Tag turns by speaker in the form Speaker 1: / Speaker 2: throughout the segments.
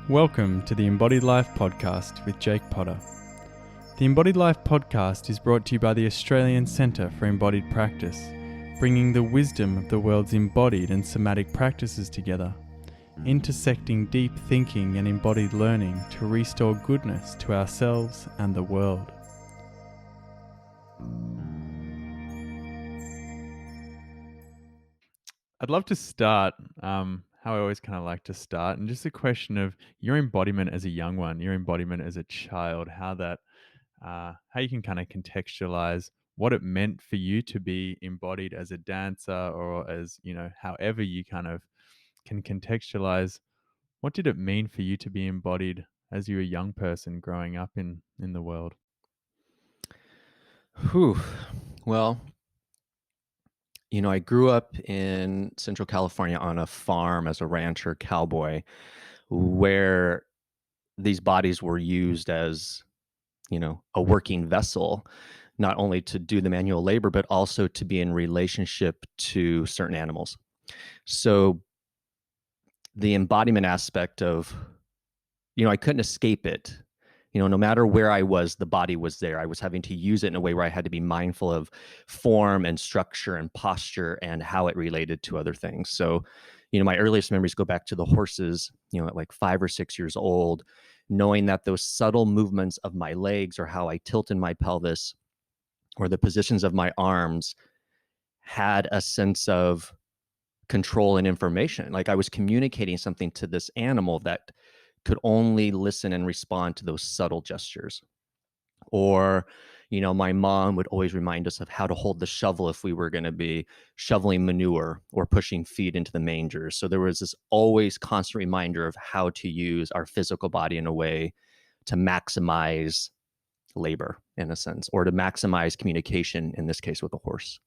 Speaker 1: Welcome to the Embodied Life podcast with Jake Potter. The Embodied Life podcast is brought to you by the Australian Centre for Embodied Practice, bringing the wisdom of the world's embodied and somatic practices together, intersecting deep thinking and embodied learning to restore goodness to ourselves and the world. I'd love to start how I always kind of like to start, and just a question of your embodiment as a young one, your embodiment as a child, how you can kind of contextualize what it meant for you to be embodied as a dancer, or as, however you kind of can contextualize what did it mean for you to be embodied as you were a young person growing up in the world.
Speaker 2: Whew. Well, I grew up in Central California on a farm as a rancher cowboy where these bodies were used as, a working vessel, not only to do the manual labor, but also to be in relationship to certain animals. So the embodiment aspect of, I couldn't escape it. No matter where I was, the body was there. I was having to use it in a way where I had to be mindful of form and structure and posture and how it related to other things. So, my earliest memories go back to the horses, at like 5 or 6 years old, knowing that those subtle movements of my legs or how I tilted my pelvis or the positions of my arms had a sense of control and information. Like I was communicating something to this animal that could only listen and respond to those subtle gestures. Or, my mom would always remind us of how to hold the shovel if we were going to be shoveling manure or pushing feed into the mangers. So there was this always constant reminder of how to use our physical body in a way to maximize labor, in a sense, or to maximize communication, in this case with a horse.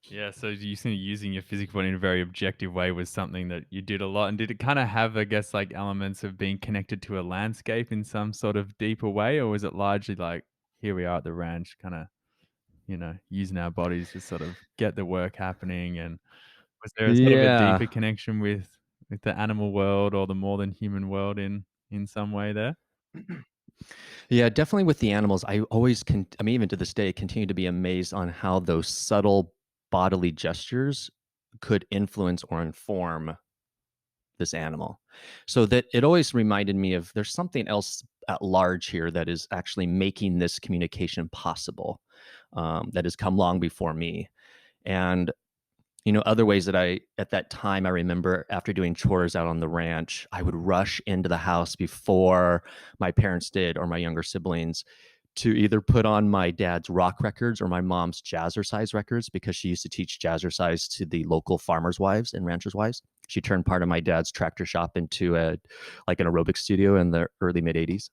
Speaker 1: Yeah, so you think using your physical body in a very objective way was something that you did a lot. And did it kind of have, I guess, like elements of being connected to a landscape in some sort of deeper way? Or was it largely like, here we are at the ranch, kind of, using our bodies to sort of get the work happening? And was there a sort of a
Speaker 2: Yeah.
Speaker 1: deeper connection with the animal world or the more than human world in some way there?
Speaker 2: Yeah, definitely with the animals. I always even to this day, continue to be amazed on how those subtle bodily gestures could influence or inform this animal. So that it always reminded me of there's something else at large here that is actually making this communication possible, that has come long before me. And other ways that at that time, I remember after doing chores out on the ranch, I would rush into the house before my parents did or my younger siblings to either put on my dad's rock records or my mom's jazzercise records, because she used to teach jazzercise to the local farmers' wives and ranchers' wives. She turned part of my dad's tractor shop into an aerobic studio in the early mid 80s.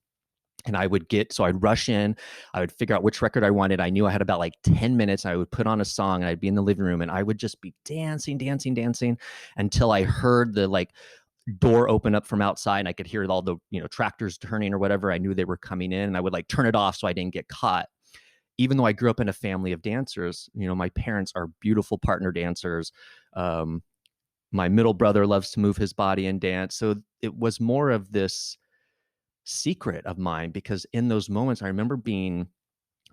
Speaker 2: And I'd rush in, I would figure out which record I wanted. I knew I had about like 10 minutes. I would put on a song and I'd be in the living room and I would just be dancing, dancing, dancing until I heard the door open up from outside and I could hear all the, tractors turning or whatever. I knew they were coming in and I would turn it off so I didn't get caught. Even though I grew up in a family of dancers, my parents are beautiful partner dancers. My middle brother loves to move his body and dance. So it was more of this secret of mine, because in those moments I remember being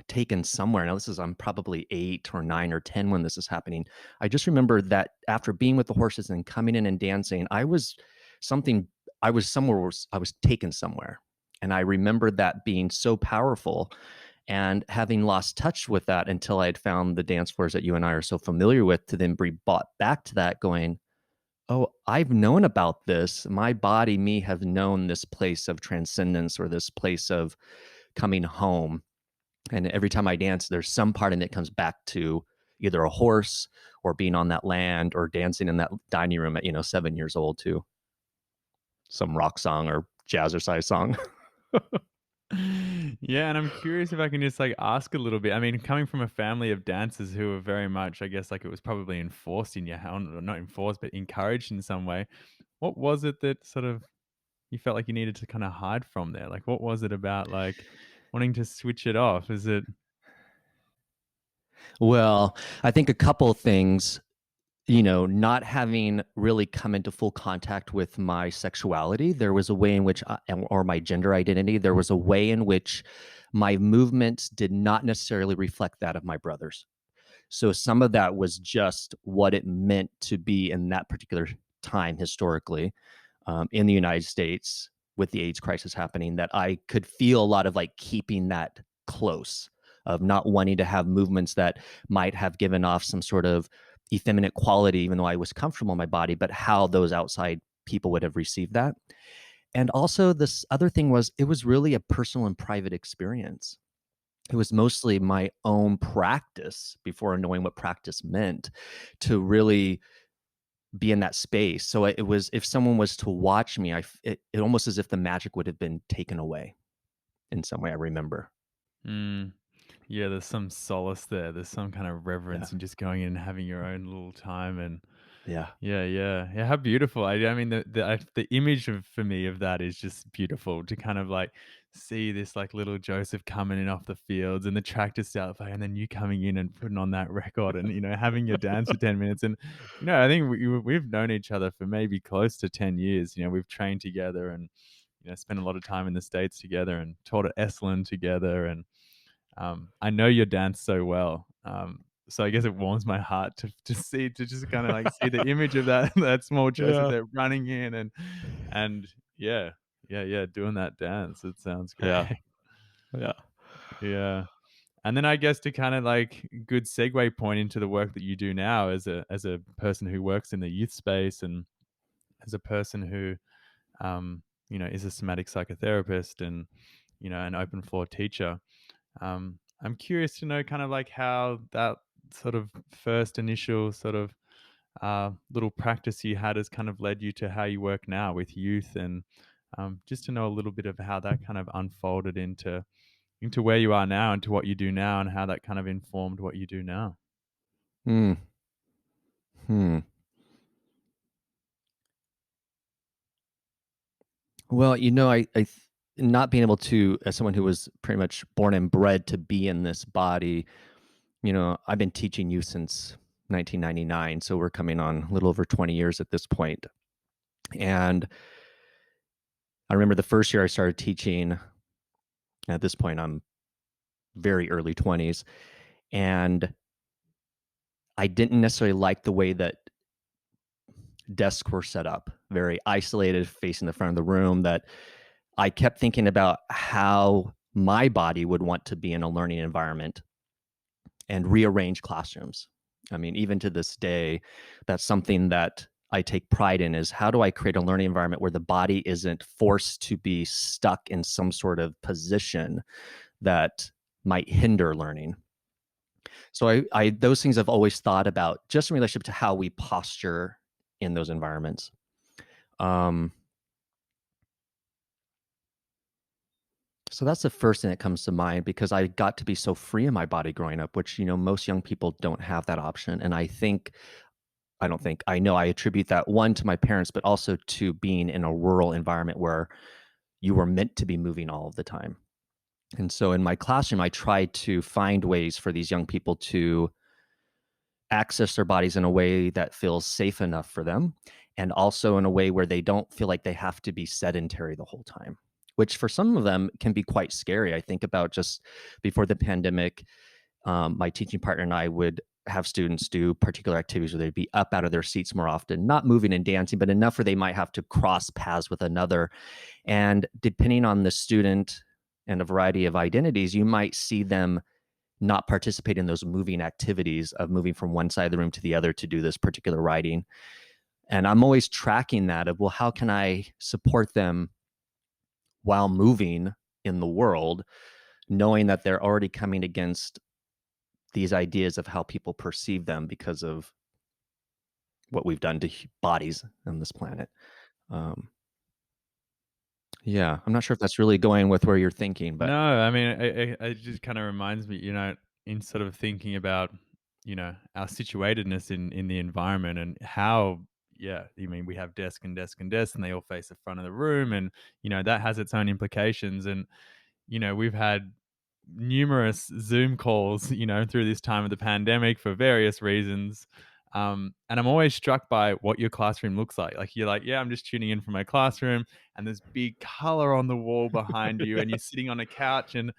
Speaker 2: taken somewhere. Now I'm probably 8 or 9 or 10 when this is happening. I just remember that after being with the horses and coming in and dancing, something I was somewhere I was taken somewhere. And I remember that being so powerful, and having lost touch with that until I had found the dance floors that you and I are so familiar with, to then be brought back to that going, oh, I've known about this. My body, me, have known this place of transcendence or this place of coming home. And every time I dance, there's some part in it comes back to either a horse or being on that land or dancing in that dining room at, 7 years old to some rock song or jazzercise song.
Speaker 1: Yeah, and I'm curious if I can just ask a little bit. I mean, coming from a family of dancers who are very much, I guess, like it was probably enforced in your house, or not enforced, but encouraged in some way. What was it that sort of you felt like you needed to kind of hide from there? Like, what was it about wanting to switch it off? Is it
Speaker 2: Well, I think a couple of things. not having really come into full contact with my sexuality, there was a way in which or my gender identity, there was a way in which my movements did not necessarily reflect that of my brothers. So some of that was just what it meant to be in that particular time historically, in the United States with the AIDS crisis happening, that I could feel a lot of like keeping that close, of not wanting to have movements that might have given off some sort of effeminate quality, even though I was comfortable in my body, but how those outside people would have received that. And also, this other thing was it was really a personal and private experience. It was mostly my own practice before knowing what practice meant to really be in that space. So it was, if someone was to watch me, it almost as if the magic would have been taken away in some way. I remember.
Speaker 1: Mm. Yeah, there's some solace there. There's some kind of
Speaker 2: Yeah.
Speaker 1: reverence in just going in and having your own little time. And
Speaker 2: Yeah.
Speaker 1: yeah, yeah, yeah. How beautiful! I mean, the image of for me of that is just beautiful to kind of like see this like little Joseph coming in off the fields and the tractor start playing, and then you coming in and putting on that record and having your dance for 10 minutes. And I think we've known each other for maybe close to 10 years. We've trained together and spent a lot of time in the States together and taught at Esalen together. And I know your dance so well. So I guess it warms my heart to just kind of like see the image of that that small Joseph
Speaker 2: Yeah.
Speaker 1: there running in and yeah, yeah, yeah, doing that dance. It sounds great.
Speaker 2: Yeah. Yeah.
Speaker 1: Yeah. And then I guess to kind of like good segue point into the work that you do now as a person who works in the youth space and as a person who is a somatic psychotherapist and an open floor teacher. I'm curious to know kind of like how that sort of first initial sort of little practice you had has kind of led you to how you work now with youth, and just to know a little bit of how that kind of unfolded into where you are now and to what you do now, and how that kind of informed what you do now.
Speaker 2: Hmm. Hmm. Well, not being able to, as someone who was pretty much born and bred to be in this body, I've been teaching youth since 1999. So we're coming on a little over 20 years at this point. And I remember the first year I started teaching, at this point, I'm very early 20s. And I didn't necessarily like the way that desks were set up, very isolated, facing the front of the room, that I kept thinking about how my body would want to be in a learning environment and rearrange classrooms. I mean, even to this day, that's something that I take pride in, is how do I create a learning environment where the body isn't forced to be stuck in some sort of position that might hinder learning. So I those things I've always thought about just in relationship to how we posture in those environments. Um, so that's the first thing that comes to mind because I got to be so free in my body growing up, which most young people don't have that option. And I don't think I know I attribute that one to my parents, but also to being in a rural environment where you were meant to be moving all of the time. And so in my classroom, I tried to find ways for these young people to access their bodies in a way that feels safe enough for them, and also in a way where they don't feel like they have to be sedentary the whole time, which for some of them can be quite scary. I think about just before the pandemic, my teaching partner and I would have students do particular activities where they'd be up out of their seats more often, not moving and dancing, but enough where they might have to cross paths with another. And depending on the student and a variety of identities, you might see them not participate in those moving activities of moving from one side of the room to the other to do this particular writing. And I'm always tracking that of, well, how can I support them while moving in the world, knowing that they're already coming against these ideas of how people perceive them because of what we've done to bodies on this planet. Um, yeah, I'm not sure if that's really going with where you're thinking, but
Speaker 1: No, I mean, it just kind of reminds me, in sort of thinking about, our situatedness in the environment and how, yeah, you mean we have desk and desk and desk, and they all face the front of the room, and that has its own implications. And we've had numerous Zoom calls, through this time of the pandemic for various reasons. And I'm always struck by what your classroom looks like. Like you're like, yeah, I'm just tuning in from my classroom, and there's big color on the wall behind you, and you're sitting on a couch. And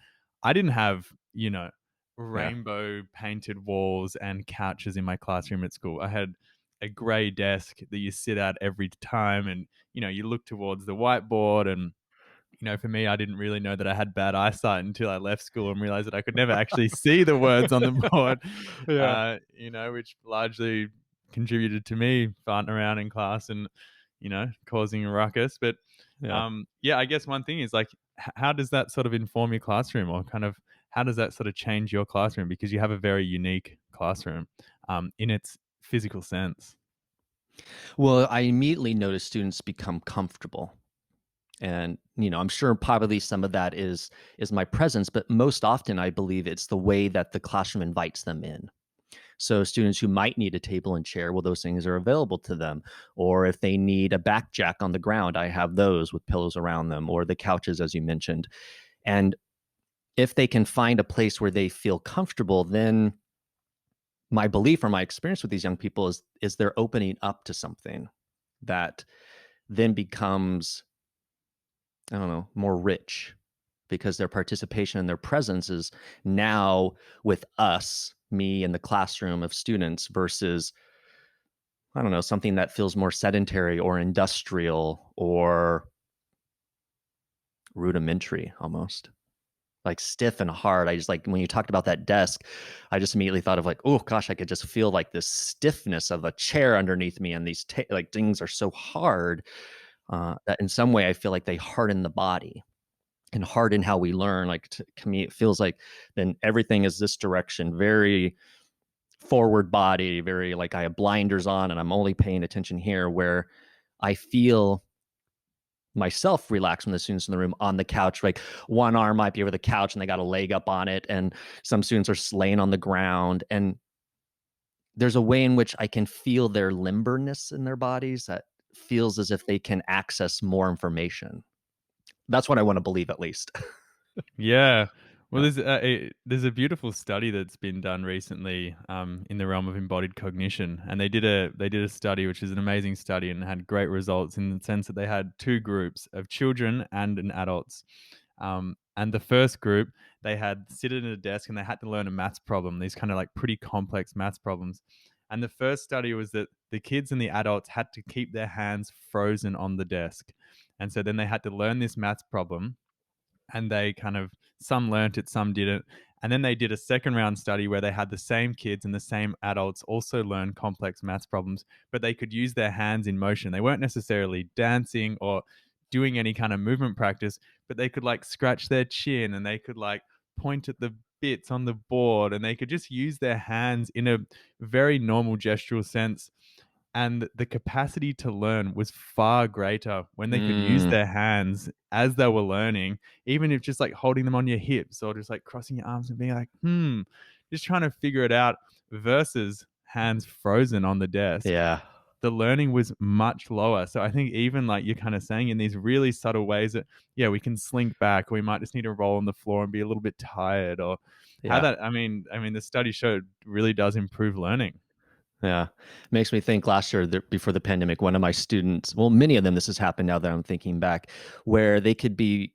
Speaker 1: I didn't have,
Speaker 2: Yeah.
Speaker 1: rainbow painted walls and couches in my classroom at school. I had a gray desk that you sit at every time, and you look towards the whiteboard. And for me, I didn't really know that I had bad eyesight until I left school and realized that I could never actually see the words on the board,
Speaker 2: Yeah.
Speaker 1: which largely contributed to me farting around in class and, causing a ruckus. But
Speaker 2: Yeah.
Speaker 1: yeah, I guess one thing is like, how does that sort of inform your classroom, or kind of how does that sort of change your classroom? Because you have a very unique classroom in its physical sense.
Speaker 2: Well, I immediately notice students become comfortable. And, I'm sure probably some of that is my presence, but most often I believe it's the way that the classroom invites them in. So students who might need a table and chair, well, those things are available to them. Or if they need a back jack on the ground, I have those with pillows around them, or the couches, as you mentioned. And if they can find a place where they feel comfortable, then my belief or my experience with these young people is they're opening up to something that then becomes, I don't know, more rich, because their participation and their presence is now with us, me in the classroom of students, versus, I don't know, something that feels more sedentary or industrial or rudimentary almost. Like stiff and hard. I just like when you talked about that desk, I just immediately thought of like, oh gosh, I could just feel like this stiffness of a chair underneath me, and these like things are so hard that in some way I feel like they harden the body and harden how we learn. Like to me, it feels like then everything is this direction, very forward body, very like I have blinders on and I'm only paying attention here. Where I feel myself relax when the students in the room on the couch, like one arm might be over the couch and they got a leg up on it, and some students are laying on the ground, and there's a way in which I can feel their limberness in their bodies that feels as if they can access more information. That's what I want to believe, at least.
Speaker 1: Yeah. Well,
Speaker 2: Yeah.
Speaker 1: there's a beautiful study that's been done recently in the realm of embodied cognition, and they did a study which is an amazing study and had great results in the sense that they had two groups of children and an adults. And the first group, they had sit at a desk and they had to learn a maths problem. These kind of like pretty complex maths problems. And the first study was that the kids and the adults had to keep their hands frozen on the desk, and so then they had to learn this maths problem, and they kind of some learnt it, some didn't. And then they did a second round study where they had the same kids and the same adults also learn complex maths problems, but they could use their hands in motion. They weren't necessarily dancing or doing any kind of movement practice, but they could like scratch their chin and they could like point at the bits on the board, and they could just use their hands in a very normal gestural sense, and the capacity to learn was far greater when they could use
Speaker 2: Mm,
Speaker 1: their hands as they were learning, even if just like holding them on your hips or just like crossing your arms and being like, just trying to figure it out versus hands frozen on the desk.
Speaker 2: yeah.
Speaker 1: The learning was much lower. So I think even like you're kind of saying in these really subtle ways that, yeah, we can slink back, or we might just need to roll on the floor and be a little bit tired, or how
Speaker 2: Yeah.
Speaker 1: that, I mean, the study showed really does improve learning.
Speaker 2: Yeah. Makes me think last year before the pandemic, one of my students, well, many of them, this has happened now that I'm thinking back, where they could be,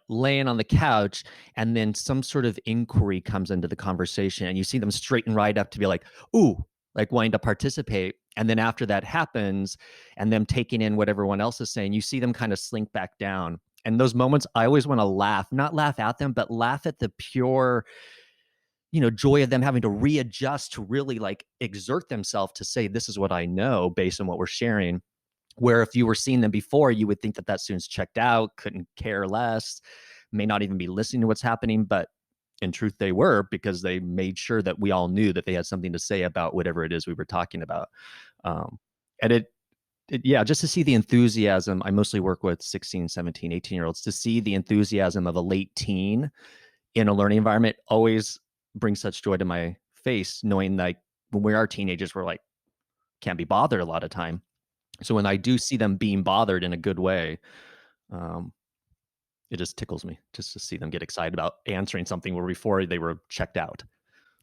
Speaker 2: laying on the couch, and then some sort of inquiry comes into the conversation and you see them straighten right up to be like, ooh, like wanting to participate. And then after that happens and them taking in what everyone else is saying, you see them kind of slink back down. And those moments, I always want to laugh, not laugh at them, but laugh at the pure, joy of them having to readjust to really like exert themselves to say, this is what I know based on what we're sharing. Where if you were seeing them before, you would think that that student's checked out, couldn't care less, may not even be listening to what's happening. But in truth, they were, because they made sure that we all knew that they had something to say about whatever it is we were talking about. Um, and yeah, just to see the enthusiasm. I mostly work with 16, 17, 18 year olds. To see the enthusiasm of a late teen in a learning environment always brings such joy to my face, knowing like when we are teenagers, we're like, can't be bothered a lot of time. So when I do see them being bothered in a good way, um, it just tickles me just to see them get excited about answering something where before they were checked out.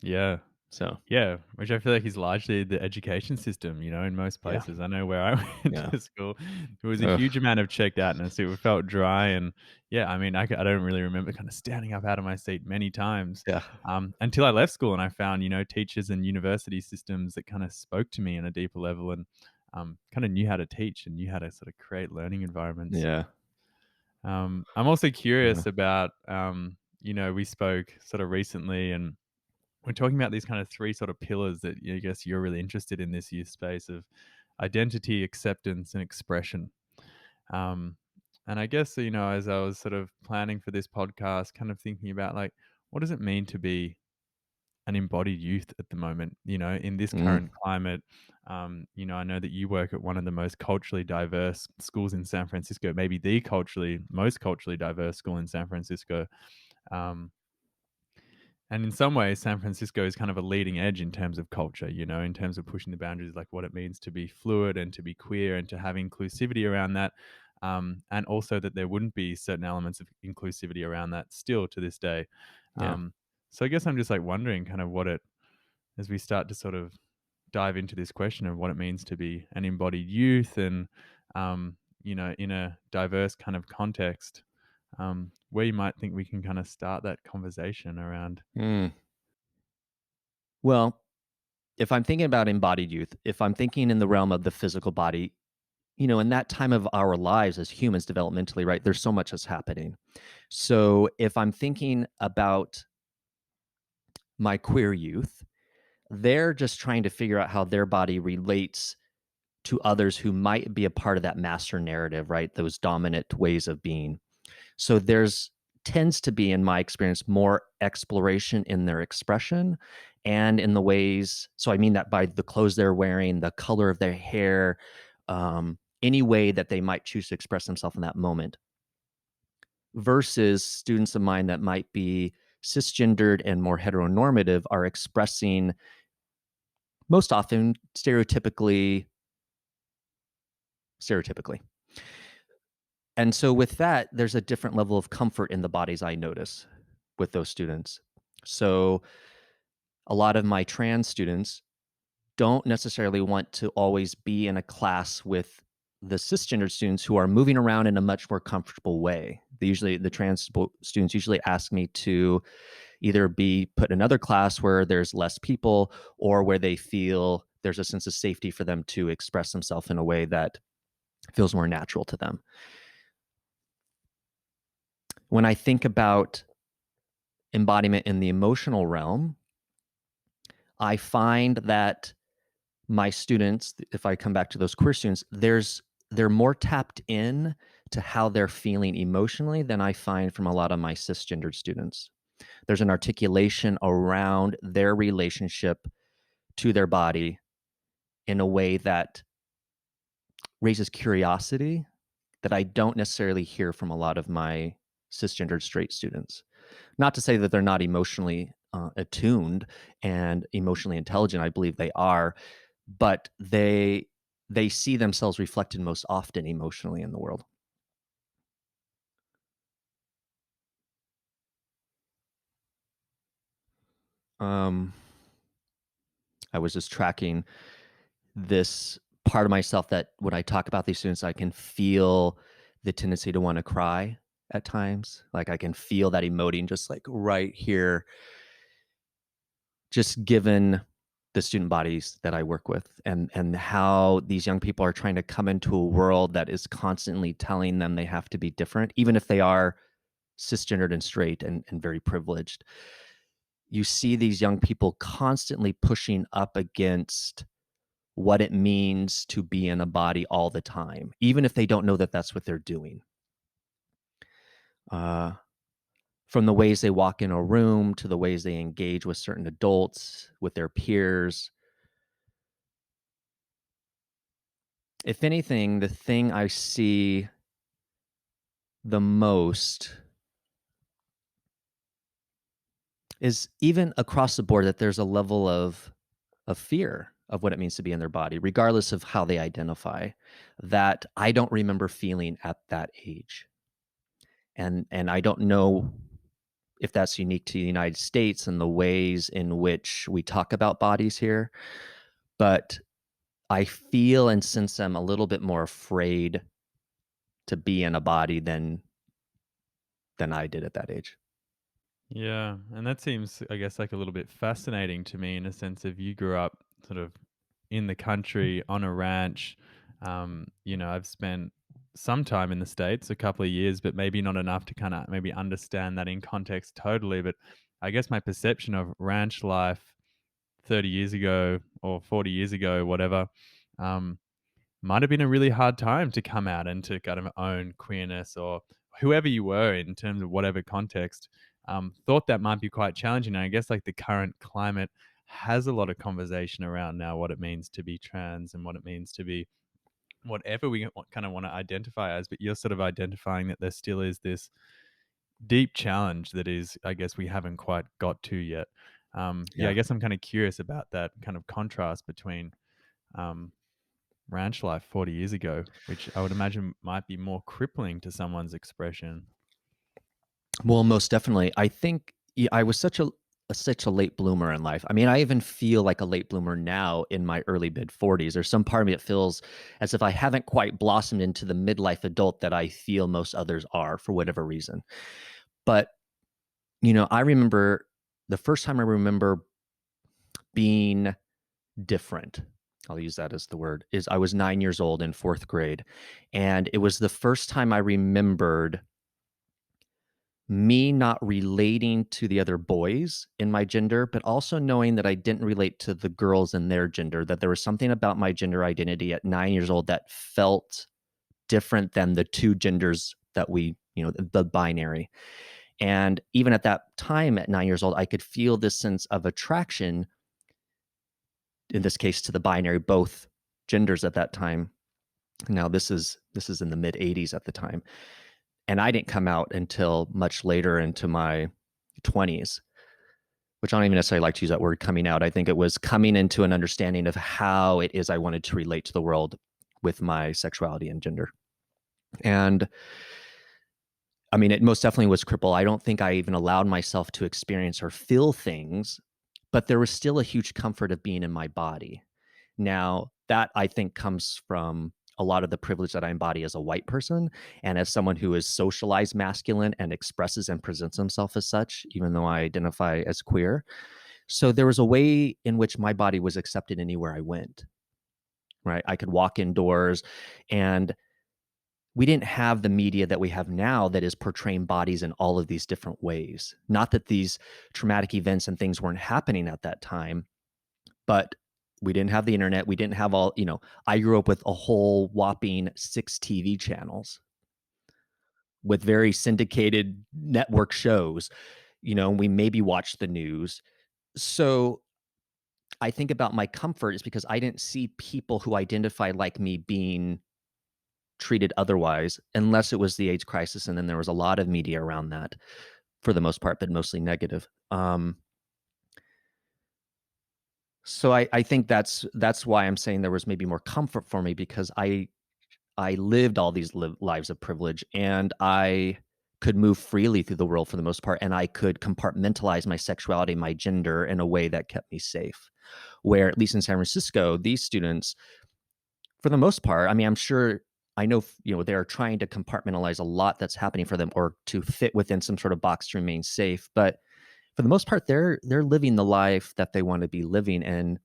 Speaker 1: Yeah.
Speaker 2: So,
Speaker 1: Yeah, which I feel like is largely the education system, in most
Speaker 2: yeah,
Speaker 1: places. I know where I went
Speaker 2: yeah.
Speaker 1: to school, there was a
Speaker 2: Ugh,
Speaker 1: huge amount of checked outness. It felt dry, and yeah, I mean, I don't really remember kind of standing up out of my seat many times,
Speaker 2: yeah,
Speaker 1: until I left school and I found, teachers and university systems that kind of spoke to me on a deeper level and kind of knew how to teach and knew how to sort of create learning environments.
Speaker 2: yeah,
Speaker 1: I'm also
Speaker 2: yeah,
Speaker 1: curious about, we spoke sort of recently and we're talking about these kind of three sort of pillars that I guess you're really interested in this youth space of identity, acceptance, and expression. Um, and I guess, as I was sort of planning for this podcast, kind of thinking about like, what does it mean to be an embodied youth at the moment, in this
Speaker 2: mm,
Speaker 1: current climate? I know that you work at one of the most culturally diverse schools in San Francisco, maybe the most culturally diverse school in San Francisco. Um, and in some ways, San Francisco is kind of a leading edge in terms of culture, in terms of pushing the boundaries, like what it means to be fluid and to be queer and to have inclusivity around that. And also that there wouldn't be certain elements of inclusivity around that still to this day.
Speaker 2: yeah.
Speaker 1: Um, so I guess I'm just like wondering kind of as we start to sort of dive into this question of what it means to be an embodied youth and, in a diverse kind of context, where you might think we can kind of start that conversation around.
Speaker 2: Mm. Well, if I'm thinking about embodied youth, if I'm thinking in the realm of the physical body, in that time of our lives as humans developmentally, right, there's so much that's happening. So if I'm thinking about my queer youth, they're just trying to figure out how their body relates to others who might be a part of that master narrative, right? Those dominant ways of being. So there's tends to be, in my experience, more exploration in their expression and in the ways. So I mean that by the clothes they're wearing, the color of their hair, any way that they might choose to express themselves in that moment, versus students of mine that might be cisgendered and more heteronormative are expressing most often stereotypically. And so with that, there's a different level of comfort in the bodies I notice with those students. So a lot of my trans students don't necessarily want to always be in a class with the cisgender students who are moving around in a much more comfortable way. The students usually ask me to either be put in another class where there's less people or where they feel there's a sense of safety for them to express themselves in a way that feels more natural to them. When I think about embodiment in the emotional realm, I find that my students, if I come back to those queer students, they're more tapped in to how they're feeling emotionally than I find from a lot of my cisgendered students. There's an articulation around their relationship to their body in a way that raises curiosity that I don't necessarily hear from a lot of my cisgendered straight students. Not to say that they're not emotionally attuned and emotionally intelligent. I believe they are, but they see themselves reflected most often emotionally in the world. Um, I was just tracking this part of myself that when I talk about these students, I can feel the tendency to want to cry at times. Like I can feel that emoting just like right here, just given the student bodies that I work with and how these young people are trying to come into a world that is constantly telling them they have to be different, even if they are cisgendered and straight and very privileged. You see these young people constantly pushing up against what it means to be in a body all the time, even if they don't know that that's what they're doing. Uh, from the ways they walk in a room to the ways they engage with certain adults, with their peers. If anything, the thing I see the most is even across the board that there's a level of fear of what it means to be in their body, regardless of how they identify, that I don't remember feeling at that age. And I don't know if that's unique to the United States and the ways in which we talk about bodies here, but I feel and sense I'm a little bit more afraid to be in a body than I did at that age.
Speaker 1: Yeah, and that seems, I guess, like a little bit fascinating to me in a sense of you grew up sort of in the country on a ranch. I've spent some time in the States, a couple of years, but maybe not enough to kind of maybe understand that in context totally. But I guess my perception of ranch life 30 years ago or 40 years ago, whatever, um, might have been a really hard time to come out and to kind of own queerness or whoever you were in terms of whatever context. Thought that might be quite challenging. And I guess like the current climate has a lot of conversation around now what it means to be trans and what it means to be whatever we kind of want to identify as. But you're sort of identifying that there still is this deep challenge that is, I guess, we haven't quite got to yet. Yeah, I
Speaker 2: Yeah.
Speaker 1: guess I'm kind of curious about that kind of contrast between um, ranch life 40 years ago, which I would imagine might be more crippling to someone's expression.
Speaker 2: Well, most definitely. I think I was such a late bloomer in life. I mean, I even feel like a late bloomer now in my early mid 40s. There's some part of me that feels as if I haven't quite blossomed into the midlife adult that I feel most others are for whatever reason. But, I remember the first time I remember being different. I'll use that as the word is I was 9 years old in 4th grade, and it was the first time I remembered me not relating to the other boys in my gender, but also knowing that I didn't relate to the girls in their gender, that there was something about my gender identity at 9 years old that felt different than the two genders that the binary. And even at that time at 9 years old, I could feel this sense of attraction, in this case to the binary, both genders at that time. Now this is in the mid 80s at the time. And I didn't come out until much later into my 20s, which I don't even necessarily like to use that word coming out. I think it was coming into an understanding of how it is I wanted to relate to the world with my sexuality and gender. And I mean, it most definitely was cripple. I don't think I even allowed myself to experience or feel things, but there was still a huge comfort of being in my body. Now, that I think comes from a lot of the privilege that I embody as a white person and as someone who is socialized masculine and expresses and presents himself as such, even though I identify as queer. So there was a way in which my body was accepted anywhere I went, right? I could walk indoors, and we didn't have the media that we have now that is portraying bodies in all of these different ways. Not that these traumatic events and things weren't happening at that time, but we didn't have the internet. We didn't have I grew up with a whole whopping 6 TV channels with very syndicated network shows. We maybe watched the news. So I think about my comfort is because I didn't see people who identify like me being treated otherwise, unless it was the AIDS crisis. And then there was a lot of media around that for the most part, but mostly negative. So I think that's why I'm saying there was maybe more comfort for me because I lived all these lives of privilege, and I could move freely through the world for the most part, and I could compartmentalize my sexuality, my gender in a way that kept me safe. Where at least in San Francisco, these students, for the most part, I mean, I'm sure I know they're trying to compartmentalize a lot that's happening for them or to fit within some sort of box to remain safe. But for the most part, they're living the life that they want to be living and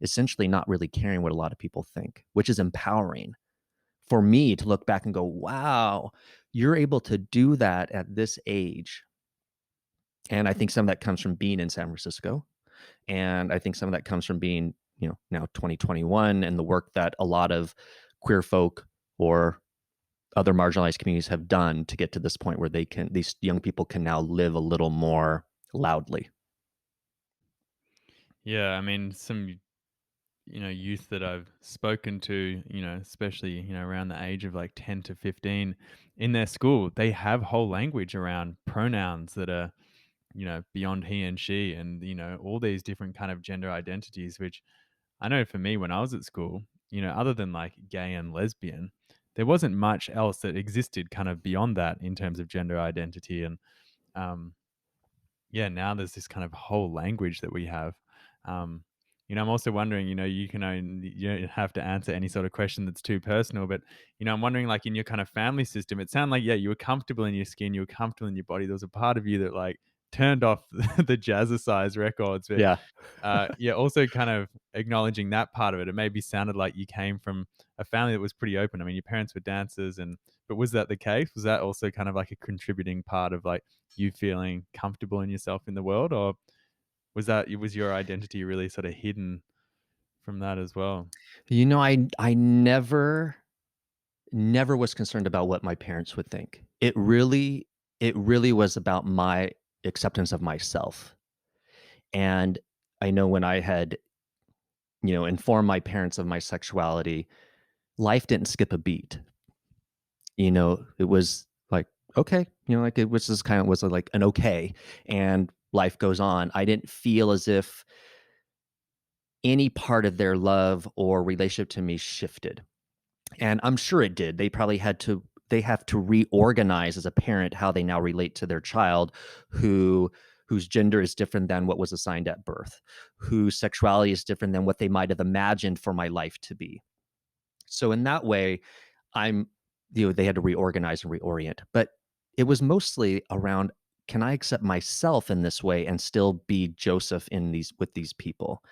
Speaker 2: essentially not really caring what a lot of people think, which is empowering for me to look back and go, wow, you're able to do that at this age. And I think some of that comes from being in San Francisco. And I think some of that comes from being, now 2021 and the work that a lot of queer folk or other marginalized communities have done to get to this point where these young people can now live a little more loudly.
Speaker 1: Yeah, I mean, some youth that I've spoken to, especially around the age of like 10 to 15 in their school, they have whole language around pronouns that are beyond he and she, and all these different kind of gender identities, which I know for me when I was at school, other than like gay and lesbian, there wasn't much else that existed kind of beyond that in terms of gender identity. And um yeah, now there's this kind of whole language that we have. Um, I'm also wondering, you don't have to answer any sort of question that's too personal, but I'm wondering, like in your kind of family system, it sounded like, yeah, you were comfortable in your skin, you were comfortable in your body. There was a part of you that like turned off the jazzercise records, but
Speaker 2: Yeah.
Speaker 1: yeah, also kind of acknowledging that part of it. It maybe sounded like you came from a family that was pretty open. I mean, your parents were dancers, and but was that the case? Was that also kind of like a contributing part of like you feeling comfortable in yourself in the world, or was your identity really sort of hidden from that as well?
Speaker 2: I never was concerned about what my parents would think. It really was about my acceptance of myself. And I know when I had, informed my parents of my sexuality, life didn't skip a beat. It was like, okay, like it was just kind of was like an okay, and life goes on. I didn't feel as if any part of their love or relationship to me shifted. And I'm sure it did. They have to reorganize as a parent how they now relate to their child whose gender is different than what was assigned at birth, whose sexuality is different than what they might have imagined for my life to be. So in that way, I'm they had to reorganize and reorient. But it was mostly around, can I accept myself in this way and still be Joseph in these with these people?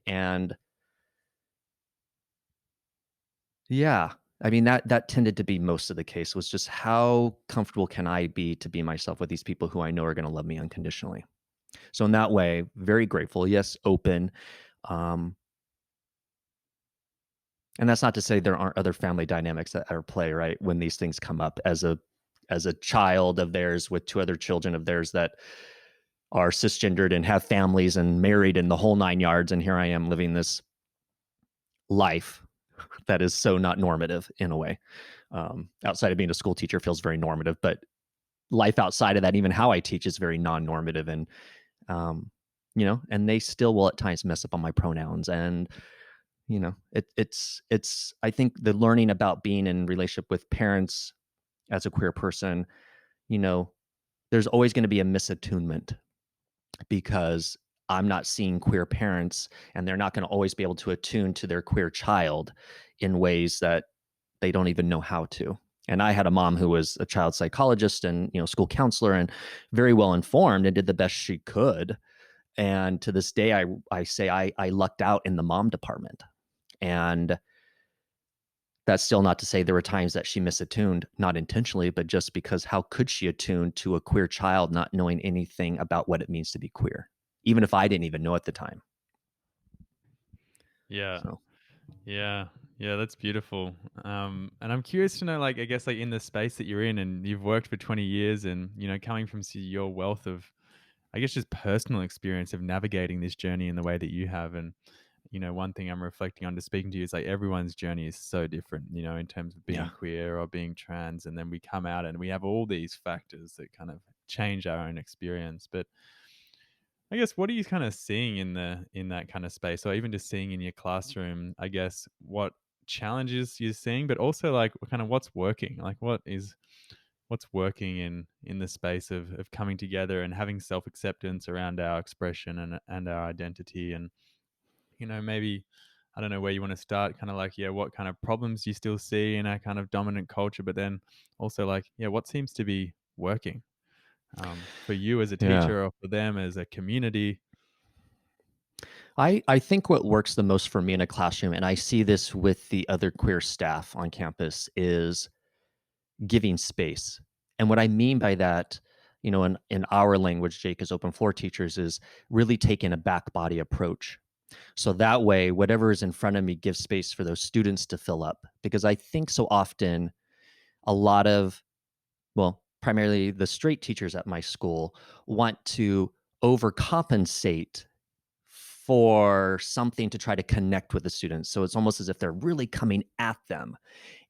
Speaker 2: And yeah, I mean, that tended to be most of the case, was just how comfortable can I be to be myself with these people who I know are gonna love me unconditionally? So in that way, very grateful, yes, open, um, and that's not to say there aren't other family dynamics that are at play, right? When these things come up as a child of theirs with 2 other children of theirs that are cisgendered and have families and married and the whole 9 yards, and here I am living this life that is so not normative in a way. Outside of being a school teacher feels very normative, but life outside of that, even how I teach is very non-normative. And, um, and they still will at times mess up on my pronouns. And, I think the learning about being in relationship with parents as a queer person, you know, there's always going to be a misattunement because I'm not seeing queer parents and they're not going to always be able to attune to their queer child in ways that they don't even know how to. And I had a mom who was a child psychologist and, school counselor and very well informed and did the best she could. And to this day, I say I lucked out in the mom department. And that's still not to say there were times that she misattuned, not intentionally, but just because how could she attune to a queer child not knowing anything about what it means to be queer, even if I didn't even know at the time.
Speaker 1: Yeah.
Speaker 2: So,
Speaker 1: Yeah. Yeah, that's beautiful. And I'm curious to know, like, I guess, like, in the space that you're in, and you've worked for 20 years, and coming from your wealth of, I guess, just personal experience of navigating this journey in the way that you have. And one thing I'm reflecting on to speaking to you is like everyone's journey is so different, in terms of being
Speaker 2: yeah.
Speaker 1: queer or being trans. And then we come out and we have all these factors that kind of change our own experience. But I guess, what are you kind of seeing in that kind of space, or even just seeing in your classroom? I guess what challenges you're seeing, but also like what kind of what's working, like what's working in the space of coming together and having self acceptance around our expression and our identity. And maybe I don't know where you want to start, kind of like, yeah, what kind of problems you still see in our kind of dominant culture, but then also like, yeah, what seems to be working for you as a
Speaker 2: Yeah.
Speaker 1: teacher or for them as a community.
Speaker 2: I think what works the most for me in a classroom, and I see this with the other queer staff on campus, is giving space. And what I mean by that, in our language, Jake, as open floor teachers, is really taking a back body approach. So that way, whatever is in front of me gives space for those students to fill up. Because I think so often a lot of, well, primarily the straight teachers at my school want to overcompensate for something to try to connect with the students. So it's almost as if they're really coming at them.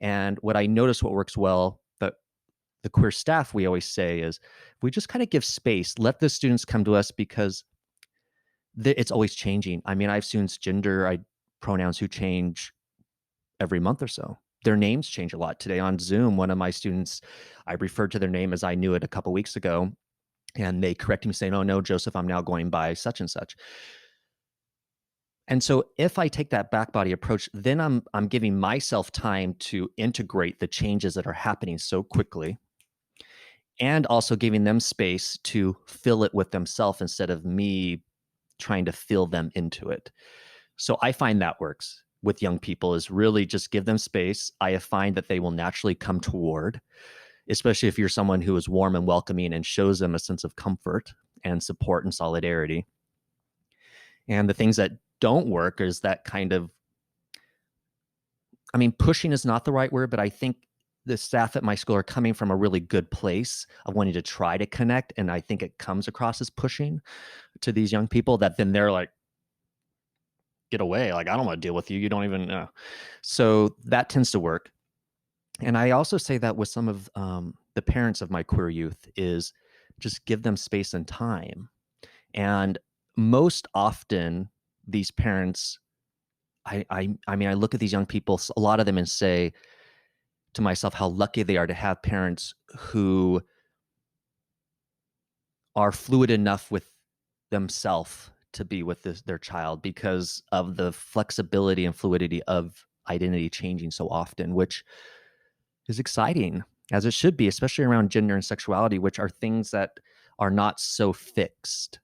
Speaker 2: And what I notice what works well, but the queer staff we always say is we just kind of give space, let the students come to us because it's always changing. I mean, I have students pronouns who change every month or so. Their names change a lot. Today on Zoom, one of my students, I referred to their name as I knew it a couple weeks ago. and they correct me saying, "Oh no, Joseph, I'm now going by such and such." And so if I take that back body approach, then I'm giving myself time to integrate the changes that are happening so quickly, and also giving them space to fill it with themselves instead of me trying to fill them into it. So I find that works with young people, is really just give them space. I find that they will naturally come toward, especially if you're someone who is warm and welcoming and shows them a sense of comfort and support and solidarity. And the things that don't work is that kind of, I mean, pushing is not the right word, but I think the staff at my school are coming from a really good place of wanting to try to connect. And I think it comes across as pushing to these young people, that then they're like, get away. Like, I don't want to deal with you. You don't even know. So that tends to work. And I also say that with some of the parents of my queer youth, is just give them space and time. And most often, these parents, I mean, I look at these young people, a lot of them, and say to myself how lucky they are to have parents who are fluid enough with themselves to be with their child, because of the flexibility and fluidity of identity changing so often, which is exciting, as it should be, especially around gender and sexuality, which are things that are not so fixed.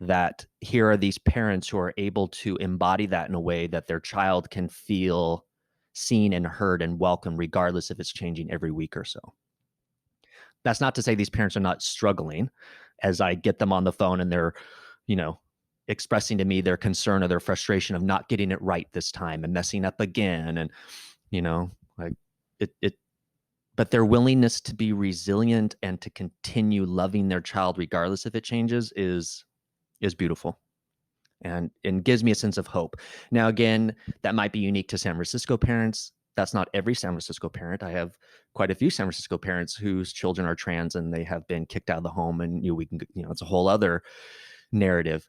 Speaker 2: That here are these parents who are able to embody that in a way that their child can feel seen and heard and welcome, regardless if it's changing every week or so. That's not to say these parents are not struggling, as I get them on the phone and they're, you know, expressing to me their concern or their frustration of not getting it right this time and messing up again. And, like it, but their willingness to be resilient and to continue loving their child regardless if it changes is beautiful, and gives me a sense of hope. Now, again, that might be unique to San Francisco parents. That's not every San Francisco parent. I have quite a few San Francisco parents whose children are trans and they have been kicked out of the home, and we can, it's a whole other narrative.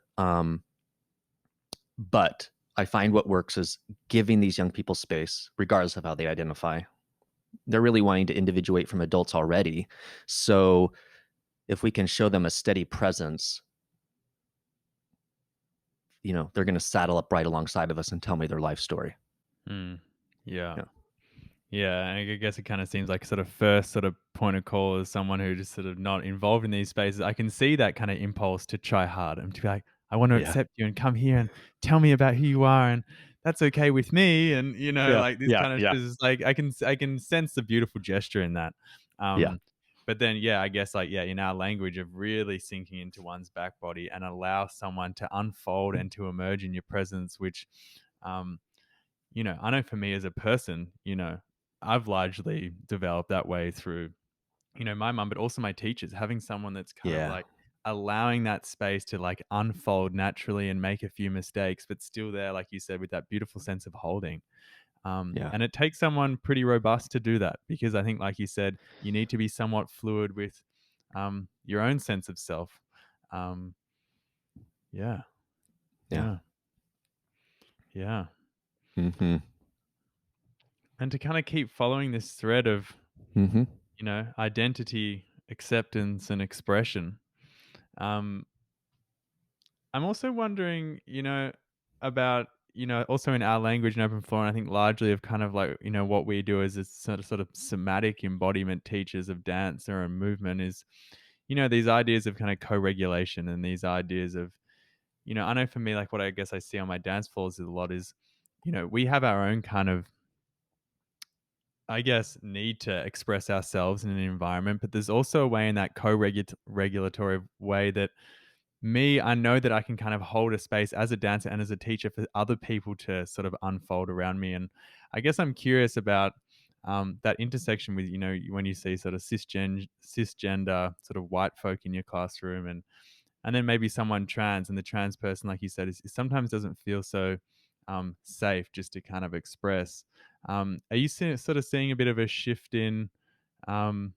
Speaker 2: But I find what works is giving these young people space, regardless of how they identify. They're really wanting to individuate from adults already. So if we can show them a steady presence, they're going to saddle up right alongside of us and tell me their life story.
Speaker 1: Mm. Yeah.
Speaker 2: Yeah.
Speaker 1: Yeah, and I guess it kind of seems like sort of first sort of point of call as someone who just sort of not involved in these spaces. I can see that kind of impulse to try hard and to be like, I want to
Speaker 2: Yeah.
Speaker 1: accept you and come here and tell me about who you are, and that's okay with me. And
Speaker 2: Yeah.
Speaker 1: like this
Speaker 2: Yeah.
Speaker 1: kind of
Speaker 2: Yeah.
Speaker 1: is like I can sense the beautiful gesture in that.
Speaker 2: Yeah.
Speaker 1: Um, but then yeah, I guess like yeah, in our language of really sinking into one's back body and allow someone to unfold and to emerge in your presence, which um I know for me as a person, I've largely developed that way through, my mum, but also my teachers, having someone that's kind of
Speaker 2: Yeah.
Speaker 1: like allowing that space to like unfold naturally and make a few mistakes, but still there, like you said, with that beautiful sense of holding.
Speaker 2: Yeah.
Speaker 1: And it takes someone pretty robust to do that because I think, like you said, you need to be somewhat fluid with your own sense of self. Um, yeah,
Speaker 2: Yeah.
Speaker 1: yeah, yeah.
Speaker 2: Mhm.
Speaker 1: And to kind of keep following this thread of
Speaker 2: Mhm.
Speaker 1: identity, acceptance, and expression. Um, I'm also wondering, about, also in our language and open floor, and I think largely of kind of like, what we do as a sort of somatic embodiment teachers of dance or a movement is, these ideas of kind of co-regulation and these ideas of, I know for me, like what I guess I see on my dance floors a lot is, we have our own kind of I guess, need to express ourselves in an environment, but there's also a way in that co-regulatory way that I know that I can kind of hold a space as a dancer and as a teacher for other people to sort of unfold around me. And I guess I'm curious about that intersection with, when you see sort of cisgender sort of white folk in your classroom and then maybe someone trans and the trans person, like you said, is sometimes doesn't feel so safe just to kind of express. Are you sort of seeing a bit of a shift in, um,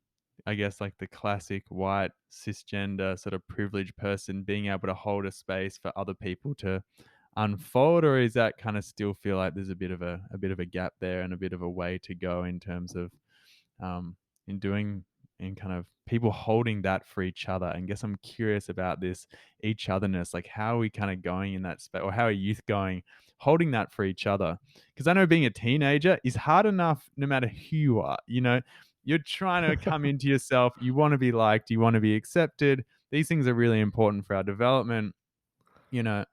Speaker 1: I guess, like the classic white cisgender sort of privileged person being able to hold a space for other people to unfold, or is that kind of still feel like there's a bit of a gap there and a bit of a way to go in terms of um, in doing and kind of people holding that for each other. And guess I'm curious about this each otherness. Like, how are we kind of going in that space, or how are youth going holding that for each other? Because I know being a teenager is hard enough no matter who you are. You're trying to come into yourself. You want to be liked. You want to be accepted. These things are really important for our development. You know,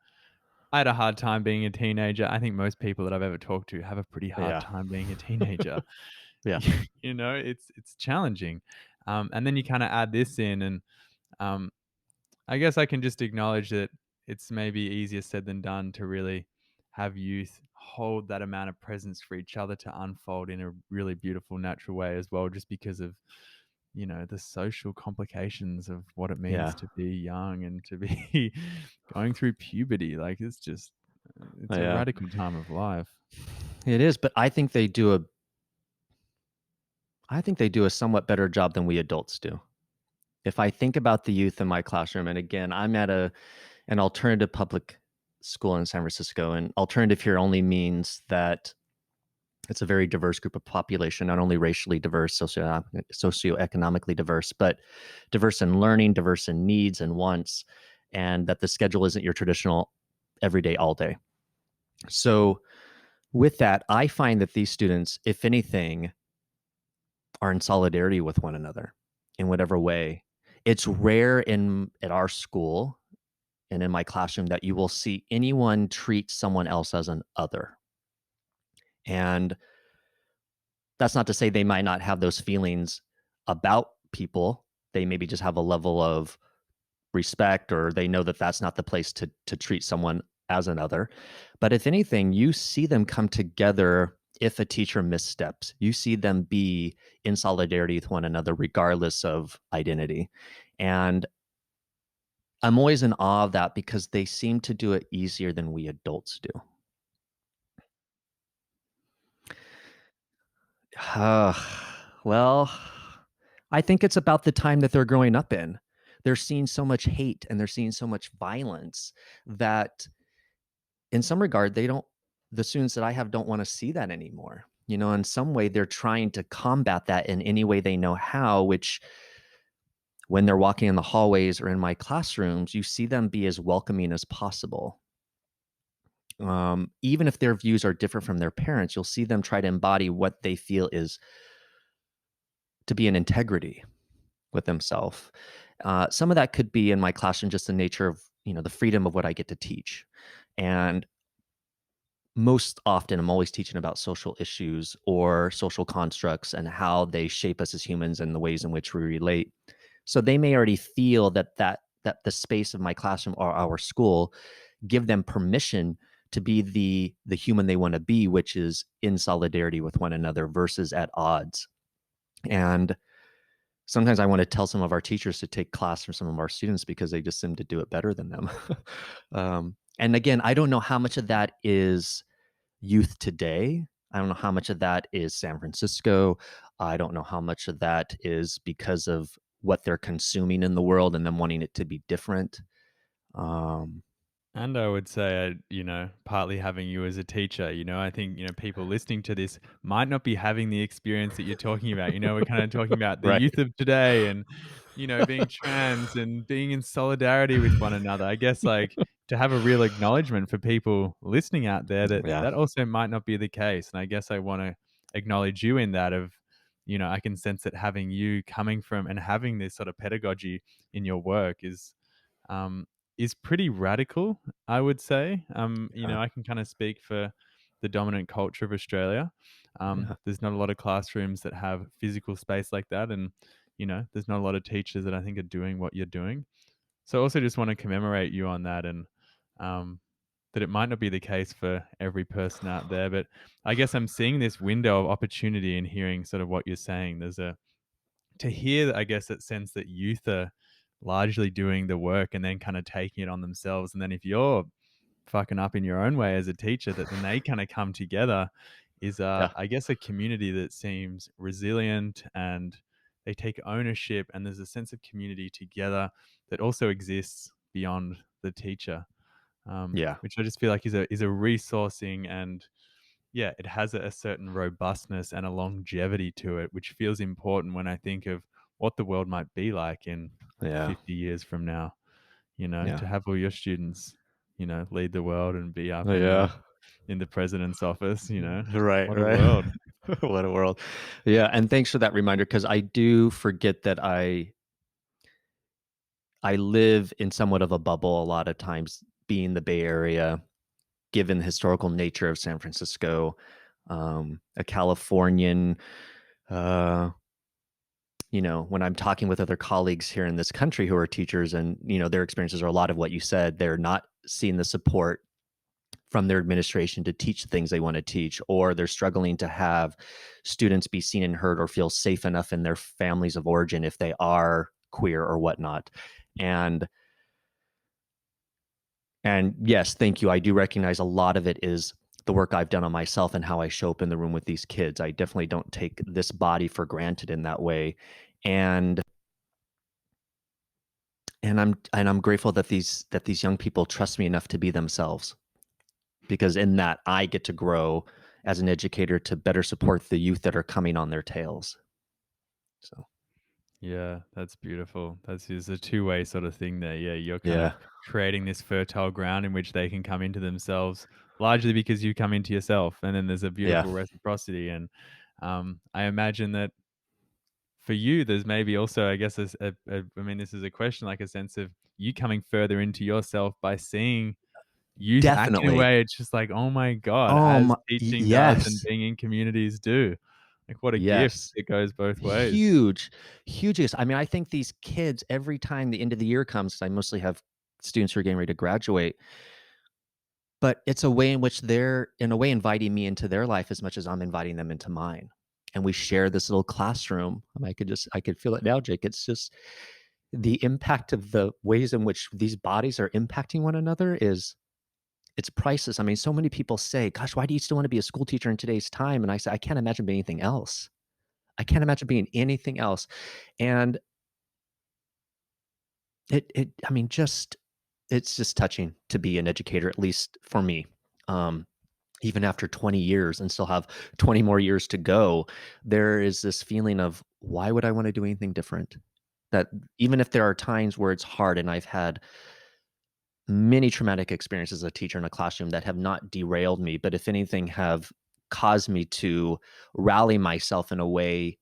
Speaker 1: I had a hard time being a teenager. I think most people that I've ever talked to have a pretty hard
Speaker 2: Yeah.
Speaker 1: time being a teenager.
Speaker 2: Yeah.
Speaker 1: It's challenging. And then you kind of add this in, and um, I guess I can just acknowledge that it's maybe easier said than done to really have youth hold that amount of presence for each other to unfold in a really beautiful, natural way as well, just because of the social complications of what it means
Speaker 2: Yeah.
Speaker 1: to be young and to be going through puberty. Like, it's a
Speaker 2: Yeah.
Speaker 1: radical time of life.
Speaker 2: It is, but I think they do a somewhat better job than we adults do. If I think about the youth in my classroom, and again, I'm at an alternative public school in San Francisco, and alternative here only means that it's a very diverse group of population, not only racially diverse, socioeconomically diverse, but diverse in learning, diverse in needs and wants, and that the schedule isn't your traditional every day, all day. So, with that, I find that these students, if anything, are in solidarity with one another in whatever way. It's rare in at our school and in my classroom that you will see anyone treat someone else as an other. And that's not to say they might not have those feelings about people. They maybe just have a level of respect, or they know that that's not the place to treat someone as another. But if anything, you see them come together if a teacher missteps. You see them be in solidarity with one another, regardless of identity. And I'm always in awe of that because they seem to do it easier than we adults do. Uh, well, I think it's about the time that they're growing up in. They're seeing so much hate and they're seeing so much violence that in some regard the students that I have don't want to see that anymore. In some way they're trying to combat that in any way they know how, which when they're walking in the hallways or in my classrooms, you see them be as welcoming as possible. Even if their views are different from their parents, you'll see them try to embody what they feel is to be in integrity with themselves. Some of that could be in my classroom, just the nature of the freedom of what I get to teach, and most often I'm always teaching about social issues or social constructs and how they shape us as humans and the ways in which we relate. So they may already feel that the space of my classroom or our school give them permission to be the human they want to be, which is in solidarity with one another versus at odds. And sometimes I want to tell some of our teachers to take class from some of our students because they just seem to do it better than them. And again, I don't know how much of that is youth today. I don't know how much of that is San Francisco. I don't know how much of that is because of what they're consuming in the world and them wanting it to be different. Um,
Speaker 1: And I would say, partly having you as a teacher, I think, people listening to this might not be having the experience that you're talking about. We're kind of talking about the
Speaker 2: right.
Speaker 1: youth of today and, being trans and being in solidarity with one another. I guess, like, to have a real acknowledgement for people listening out there that
Speaker 2: Yeah.
Speaker 1: that also might not be the case. And I guess I want to acknowledge you in that of, I can sense that having you coming from and having this sort of pedagogy in your work um, is pretty radical, I would say.
Speaker 2: Yeah.
Speaker 1: I can kind of speak for the dominant culture of Australia.
Speaker 2: Yeah.
Speaker 1: There's not a lot of classrooms that have physical space like that, and there's not a lot of teachers that I think are doing what you're doing. So, I also just want to commemorate you on that, and um, that it might not be the case for every person out there. But I guess I'm seeing this window of opportunity and hearing sort of what you're saying. There's a to hear, I guess, that sense that youth are largely doing the work and then kind of taking it on themselves. And then if you're fucking up in your own way as a teacher, that then they kind of come together is,
Speaker 2: Yeah.
Speaker 1: I guess, a community that seems resilient and they take ownership. And there's a sense of community together that also exists beyond the teacher,
Speaker 2: Yeah.
Speaker 1: which I just feel like is a resourcing, and yeah, it has a certain robustness and a longevity to it, which feels important when I think of what the world might be like in
Speaker 2: Yeah.
Speaker 1: 50 years from now,
Speaker 2: Yeah.
Speaker 1: to have all your students, lead the world and be up in
Speaker 2: Yeah.
Speaker 1: the president's office,
Speaker 2: Right,
Speaker 1: what a
Speaker 2: right.
Speaker 1: world.
Speaker 2: What a world. Yeah, and thanks for that reminder because I do forget that I live in somewhat of a bubble a lot of times, being the Bay Area, given the historical nature of San Francisco, a Californian, uh, when I'm talking with other colleagues here in this country who are teachers and, their experiences are a lot of what you said. They're not seeing the support from their administration to teach the things they want to teach, or they're struggling to have students be seen and heard or feel safe enough in their families of origin if they are queer or whatnot. And and yes, thank you. I do recognize a lot of it is the work I've done on myself and how I show up in the room with these kids. I definitely don't take this body for granted in that way. And I'm grateful that these young people trust me enough to be themselves, because in that I get to grow as an educator to better support the youth that are coming on their tails. So,
Speaker 1: Yeah, that's beautiful. That's is a two-way sort of thing there. Yeah, you're kind
Speaker 2: yeah.
Speaker 1: of creating this fertile ground in which they can come into themselves, largely because you come into yourself, and then there's a
Speaker 2: Yeah.
Speaker 1: beautiful reciprocity. And I imagine that for you, there's maybe also, I guess, I mean, this is a question, like a sense of you coming further into yourself by seeing youth act in a
Speaker 2: Definitely.
Speaker 1: way. It's just like, oh my god,
Speaker 2: Oh
Speaker 1: as
Speaker 2: my
Speaker 1: teaching does and
Speaker 2: yes.
Speaker 1: being in communities do. Like, what a gift
Speaker 2: Yes.
Speaker 1: it goes both ways.
Speaker 2: Huge, hugest. I mean, I think these kids, every time the end of the year comes, 'cause I mostly have students who are getting ready to graduate, but it's a way in which they're, in a way, inviting me into their life as much as I'm inviting them into mine. And we share this little classroom. I could feel it now, Jake. It's just the impact of the ways in which these bodies are impacting one another is it's priceless. I mean, so many people say, "Gosh, why do you still want to be a school teacher in today's time?" And I say, "I can't imagine being anything else. I can't imagine being anything else." And I mean, just it's just touching to be an educator, at least for me. Um, Even after 20 years and still have 20 more years to go, there is this feeling of why would I want to do anything different? That even if there are times where it's hard, and I've had many traumatic experiences as a teacher in a classroom that have not derailed me, but if anything, have caused me to rally myself in a way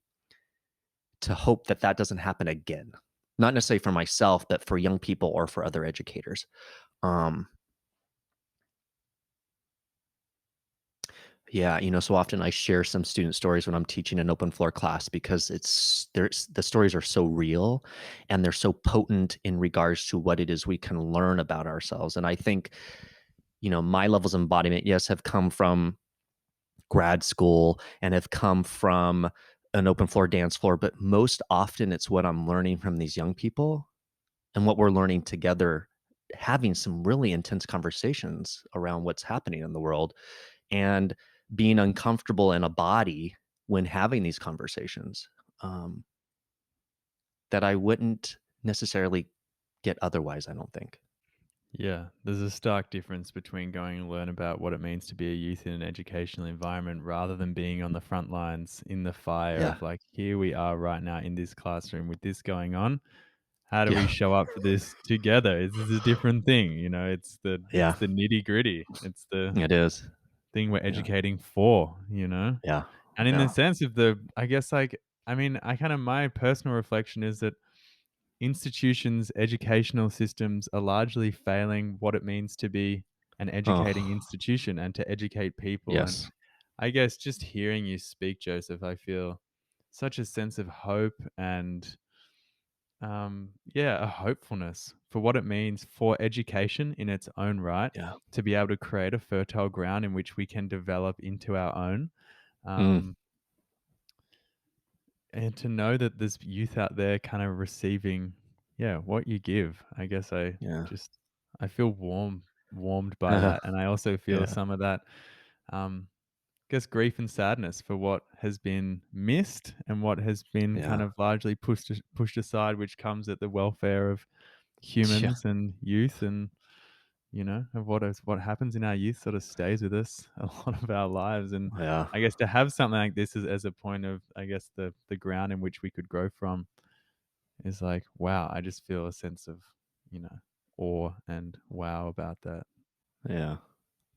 Speaker 2: to hope that that doesn't happen again. Not necessarily for myself, but for young people or for other educators. Um, yeah, so often I share some student stories when I'm teaching an open floor class because the stories are so real and they're so potent in regards to what it is we can learn about ourselves. And I think, my levels of embodiment, yes, have come from grad school and have come from an open floor dance floor, but most often it's what I'm learning from these young people and what we're learning together, having some really intense conversations around what's happening in the world and being uncomfortable in a body when having these conversations, um, that I wouldn't necessarily get otherwise, I don't think.
Speaker 1: Yeah, there's a stark difference between going and learn about what it means to be a youth in an educational environment rather than being on the front lines in the fire
Speaker 2: Yeah.
Speaker 1: of like, here we are right now in this classroom with this going on. How do we
Speaker 2: Yeah.
Speaker 1: show up for this together? This is a different thing, it's
Speaker 2: Yeah.
Speaker 1: the nitty gritty. It's the
Speaker 2: It is.
Speaker 1: thing we're
Speaker 2: Yeah.
Speaker 1: educating for.
Speaker 2: Yeah.
Speaker 1: And in the
Speaker 2: Yeah.
Speaker 1: sense of I guess like, I mean, I kind of my personal reflection is that institutions, educational systems are largely failing what it means to be an educating
Speaker 2: Oh,
Speaker 1: institution and to educate people. And
Speaker 2: yes.
Speaker 1: I guess just hearing you speak, Joseph, I feel such a sense of hope and yeah, a hopefulness for what it means for education in its own right
Speaker 2: Yeah.
Speaker 1: to be able to create a fertile ground in which we can develop into our own.
Speaker 2: Mm.
Speaker 1: Um, and to know that there's youth out there kind of receiving, yeah, what you give. I guess
Speaker 2: Yeah.
Speaker 1: just I feel warmed by that, and I also feel
Speaker 2: Yeah.
Speaker 1: some of that, guess grief and sadness for what has been missed and what has been kind
Speaker 2: Yeah.
Speaker 1: of largely pushed aside, which comes at the welfare of
Speaker 2: Yeah.
Speaker 1: humans and youth, and of what happens in our youth sort of stays with us a lot of our lives. And
Speaker 2: Yeah.
Speaker 1: I guess to have something like this as a point of, I guess, the ground in which we could grow from, is like, wow, I just feel a sense of, you know, awe and wow about that.
Speaker 2: Yeah.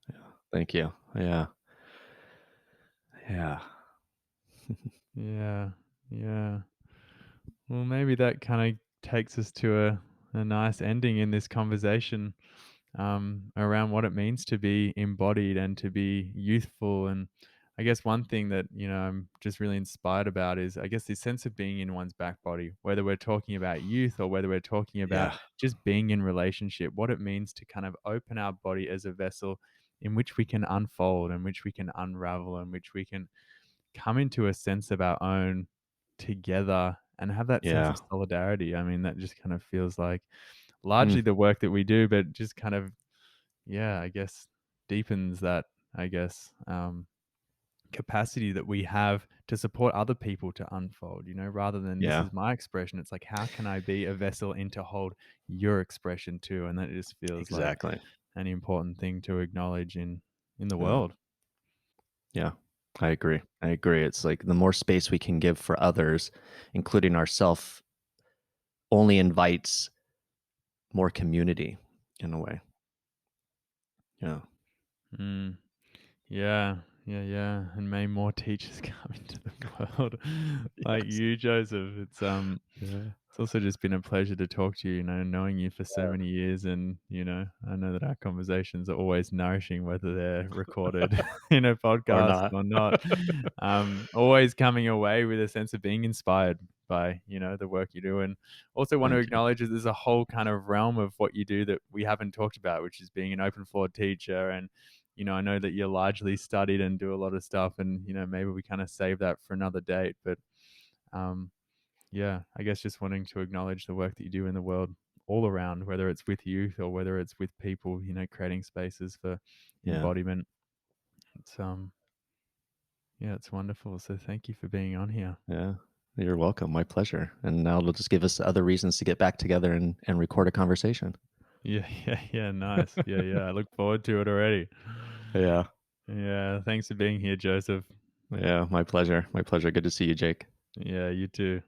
Speaker 2: Yeah. Thank you. Yeah. Yeah.
Speaker 1: Yeah. Yeah. Well, maybe that kind of takes us to a nice ending in this conversation, around what it means to be embodied and to be youthful. And I guess one thing that, I'm just really inspired about is, I guess, this sense of being in one's back body, whether we're talking about youth or whether we're talking about
Speaker 2: Yeah.
Speaker 1: just being in relationship, what it means to kind of open our body as a vessel in which we can unfold and which we can unravel and which we can come into a sense of our own together and have that sense
Speaker 2: Yeah.
Speaker 1: of solidarity. I mean, that just kind of feels like
Speaker 2: Mm.
Speaker 1: largely the work that we do, but just kind of, yeah, I guess deepens that, I guess, capacity that we have to support other people to unfold, rather than this
Speaker 2: Yeah.
Speaker 1: is my expression. It's like, how can I be a vessel in to hold your expression too? And that just feels like
Speaker 2: Exactly.
Speaker 1: an important thing to acknowledge in the
Speaker 2: Yeah.
Speaker 1: world.
Speaker 2: Yeah. I agree. I agree. It's like the more space we can give for others, including ourself, only invites more community in a way. Yeah.
Speaker 1: Mm. Yeah, yeah, yeah, and may more teachers come into the world like
Speaker 2: Yes.
Speaker 1: you, Joseph.
Speaker 2: Yeah.
Speaker 1: It's also just been a pleasure to talk to you, knowing you for so many years, and, I know that our conversations are always nourishing, whether they're recorded in a
Speaker 2: Or
Speaker 1: podcast
Speaker 2: not.
Speaker 1: or not. Always coming away with a sense of being inspired by, the work you do, and also want to
Speaker 2: Thank you.
Speaker 1: acknowledge that there's a whole kind of realm of what you do that we haven't talked about, which is being an open floor teacher. And I know that you're largely studied and do a lot of stuff, and maybe we kind of save that for another date. But um, yeah, I guess just wanting to acknowledge the work that you do in the world all around, whether it's with youth or whether it's with people, creating spaces for
Speaker 2: Yeah.
Speaker 1: embodiment. It's yeah, it's wonderful. So thank you for being on here.
Speaker 2: Yeah. You're welcome. My pleasure. And now it'll just give us other reasons to get back together and record a conversation.
Speaker 1: Yeah, yeah, yeah, nice. Yeah, yeah. I look forward to it already.
Speaker 2: Yeah.
Speaker 1: Yeah, thanks for being here, Joseph.
Speaker 2: Yeah. My pleasure. My pleasure. Good to see you, Jake.
Speaker 1: Yeah, you too.